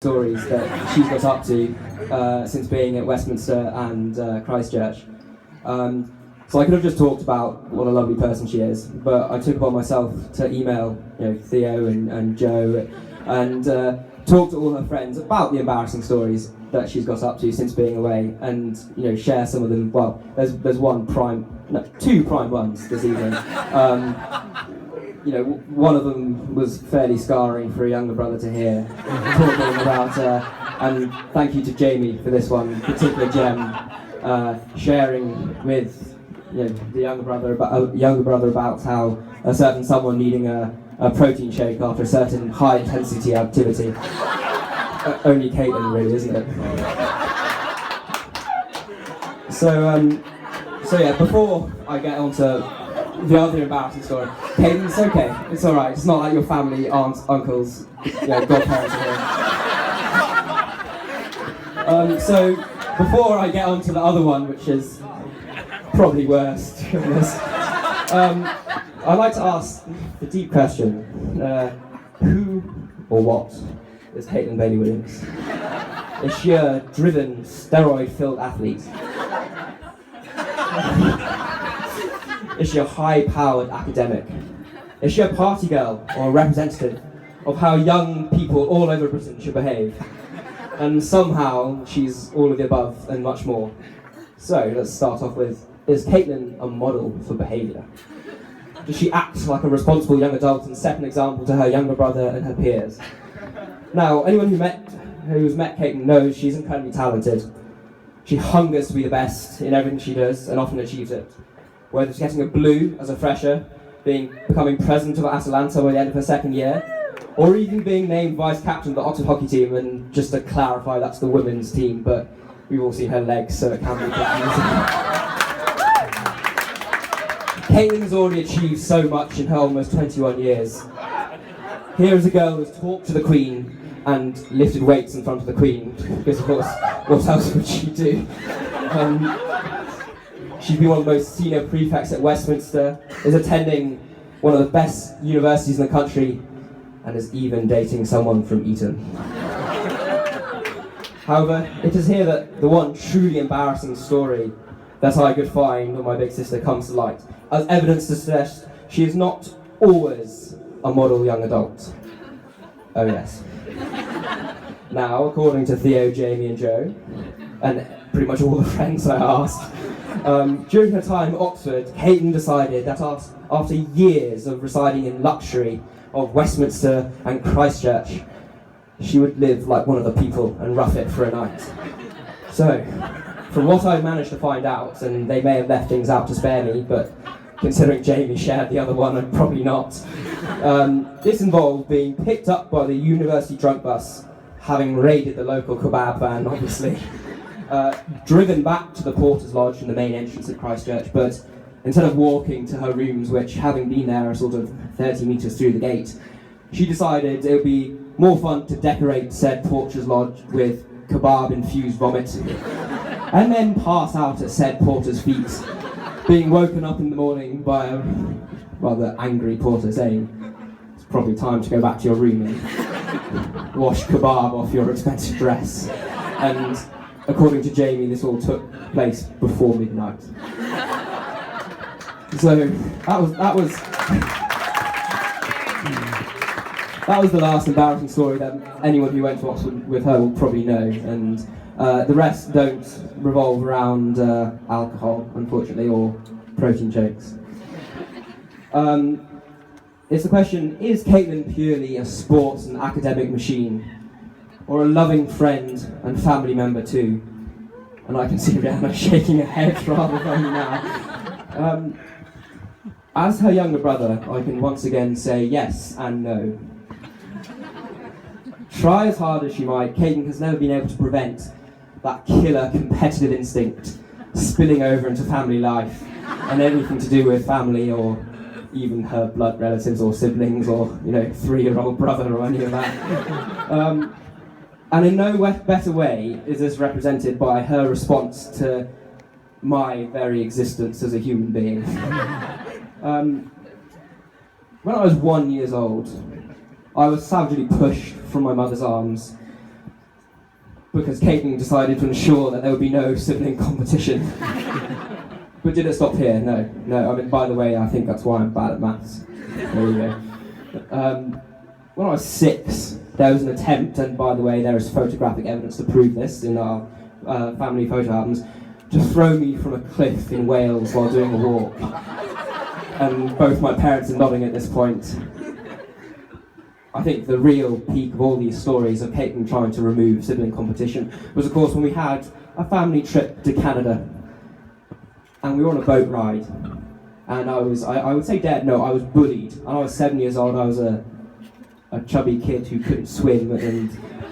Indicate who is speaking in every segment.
Speaker 1: stories that she's got up to since being at Westminster and Christchurch. So I could have just talked about what a lovely person she is, but I took upon myself to email Theo and Joe and talk to all her friends about the embarrassing stories that she's got up to since being away, and share some of them. Well, there's two prime ones this evening. One of them was fairly scarring for a younger brother to hear, talking about, and thank you to Jamie for this one, particular gem, sharing with the younger brother about how a certain someone needing a protein shake after a certain high intensity activity. Only Caitlin, really, isn't it? So yeah, before I get on to the other embarrassing story, Caitlin, it's okay, it's alright, it's not like your family, aunts, uncles, godparents are here. So before I get on to the other one, which is probably worse, to be honest, I'd like to ask the deep question, who or what is Caitlin Bailey-Williams? Is she a driven, steroid-filled athlete? Is she a high-powered academic? Is she a party girl or a representative of how young people all over Britain should behave? And somehow she's all of the above and much more. So let's start off with, is Caitlin a model for behaviour? Does she act like a responsible young adult and set an example to her younger brother and her peers? Now, anyone who's met Caitlin knows she's incredibly talented. She hungers to be the best in everything she does and often achieves it. Whether it's getting a blue as a fresher, becoming president of Atalanta by the end of her second year, or even being named vice captain of the Oxford hockey team. And just to clarify, that's the women's team, but we've all seen her legs, so it can be confusing. Caitlin has already achieved so much in her almost 21 years. Here is a girl who has talked to the Queen and lifted weights in front of the Queen, because of course, what else would she do? She's been one of the most senior prefects at Westminster, is attending one of the best universities in the country, and is even dating someone from Eton. However, it is here that the one truly embarrassing story that I could find on my big sister comes to light, as evidence to suggest she is not always a model young adult. Oh yes. Now, according to Theo, Jamie and Joe, and pretty much all the friends I asked, during her time at Oxford, Caitlin decided that after years of residing in luxury of Westminster and Christchurch, she would live like one of the people and rough it for a night. So, from what I managed to find out, and they may have left things out to spare me, but considering Jamie shared the other one, and probably not, this involved being picked up by the university drunk bus, having raided the local kebab van, obviously, driven back to the Porter's Lodge in the main entrance at Christchurch, but instead of walking to her rooms, which, having been there, are sort of 30 metres through the gate, she decided it would be more fun to decorate said Porter's Lodge with kebab-infused vomit, and then pass out at said Porter's feet, being woken up in the morning by a rather angry Porter saying, "It's probably time to go back to your room and wash kebab off your expensive dress." And according to Jamie, this all took place before midnight. So that was the last embarrassing story that anyone who went to Oxford with her will probably know, and the rest don't revolve around alcohol, unfortunately, or protein shakes. It's the question, is Caitlin purely a sports and academic machine, or a loving friend and family member too? And I can see Rihanna shaking her head rather than now. As her younger brother, I can once again say yes and no. Try as hard as she might, Caitlin has never been able to prevent that killer competitive instinct spilling over into family life and anything to do with family or even her blood relatives or siblings or 3-year-old brother or any of that. And in no better way is this represented by her response to my very existence as a human being. When I was 1 year old, I was savagely pushed from my mother's arms because Caitlin decided to ensure that there would be no sibling competition. But did it stop here? No. I mean, by the way, I think that's why I'm bad at maths. There you go. When I was 6, there was an attempt, and by the way, there is photographic evidence to prove this in our family photo albums, to throw me from a cliff in Wales while doing a walk. And both my parents are nodding at this point. I think the real peak of all these stories of Caitlin trying to remove sibling competition was, of course, when we had a family trip to Canada, and we were on a boat ride, and I would say dead, no, I was bullied, and I was 7 years old. I was a chubby kid who couldn't swim in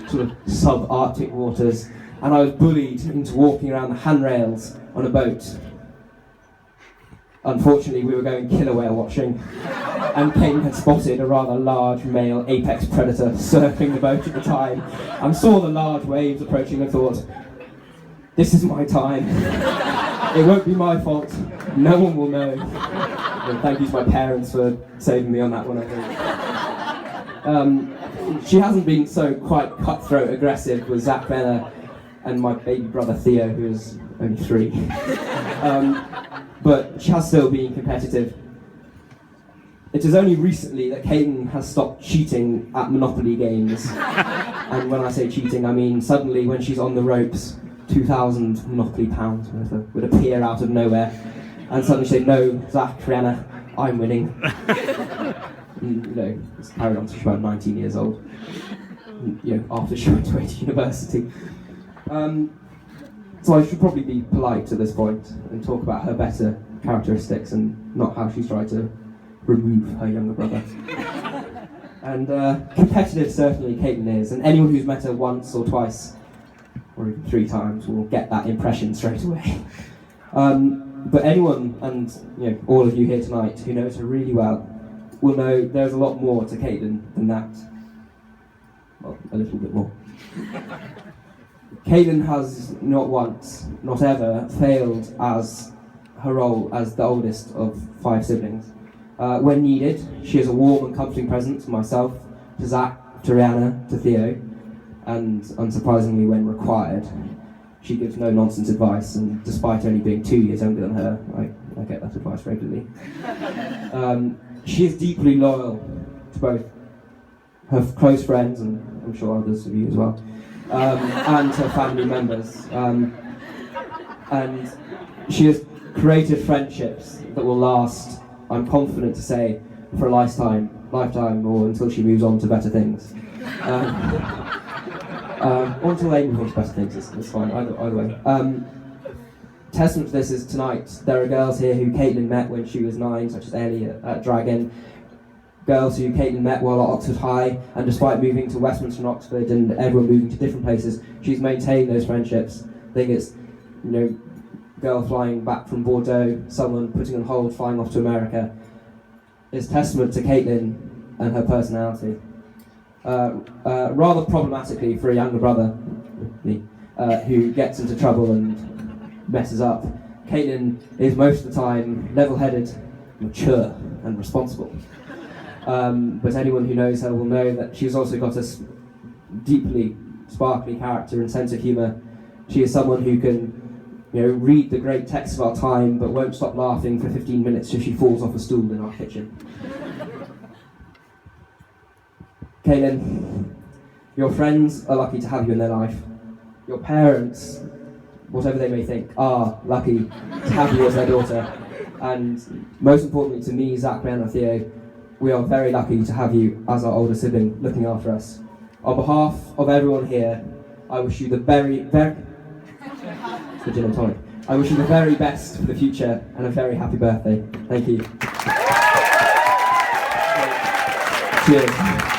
Speaker 1: sort of sub-Arctic waters, and I was bullied into walking around the handrails on a boat. Unfortunately, we were going killer whale watching, and Caitlin had spotted a rather large male apex predator circling the boat at the time, and saw the large waves approaching and thought, this is my time. It won't be my fault. No one will know. And thank you to my parents for saving me on that one, I think. She hasn't been so quite cutthroat aggressive with Zach Benner and my baby brother Theo, who is only 3. But she has still been competitive. It is only recently that Caitlin has stopped cheating at Monopoly games. And when I say cheating, I mean suddenly when she's on the ropes, 2,000 Monopoly pounds would appear out of nowhere, and suddenly say, no, Zach, Rihanna, I'm winning. And, it's carried on until she's about 19 years old, after she went away to university. So I should probably be polite at this point and talk about her better characteristics and not how she's tried to remove her younger brother. And competitive certainly Caitlin is, and anyone who's met her once or twice or even 3 times will get that impression straight away. But anyone, and all of you here tonight who knows her really well, will know there's a lot more to Caitlin than that. Well, a little bit more. Caitlin has not once, not ever, failed as her role as the oldest of 5 siblings. When needed, she is a warm and comforting presence to myself, to Zach, to Rihanna, to Theo, and unsurprisingly, when required, she gives no-nonsense advice, and despite only being 2 years younger than her, I get that advice regularly. She is deeply loyal to both her close friends, and I'm sure others of you as well, and her family members. And she has created friendships that will last, I'm confident to say, for a lifetime, or until she moves on to better things. Or until they move on to better things, it's fine, either way. Testament to this is tonight. There are girls here who Caitlin met when she was 9, such as Ellie at Dragon. Girls who Caitlin met while at Oxford High, and despite moving to Westminster and Oxford and everyone moving to different places, she's maintained those friendships. I think it's, girl flying back from Bordeaux, someone putting on hold, flying off to America. It's testament to Caitlin and her personality. Rather problematically for a younger brother, me, who gets into trouble and messes up, Caitlin is most of the time level-headed, mature and responsible. But anyone who knows her will know that she's also got a deeply sparkly character and sense of humour. She is someone who can read the great texts of our time but won't stop laughing for 15 minutes if she falls off a stool in our kitchen. Caitlin, your friends are lucky to have you in their life. Your parents, whatever they may think, are lucky to have you as their daughter. And most importantly to me, Zach, Rihanna, and Theo, we are very lucky to have you as our older sibling looking after us. On behalf of everyone here, I wish you the very the gin and tonic. I wish you the very best for the future and a very happy birthday. Thank you. Cheers.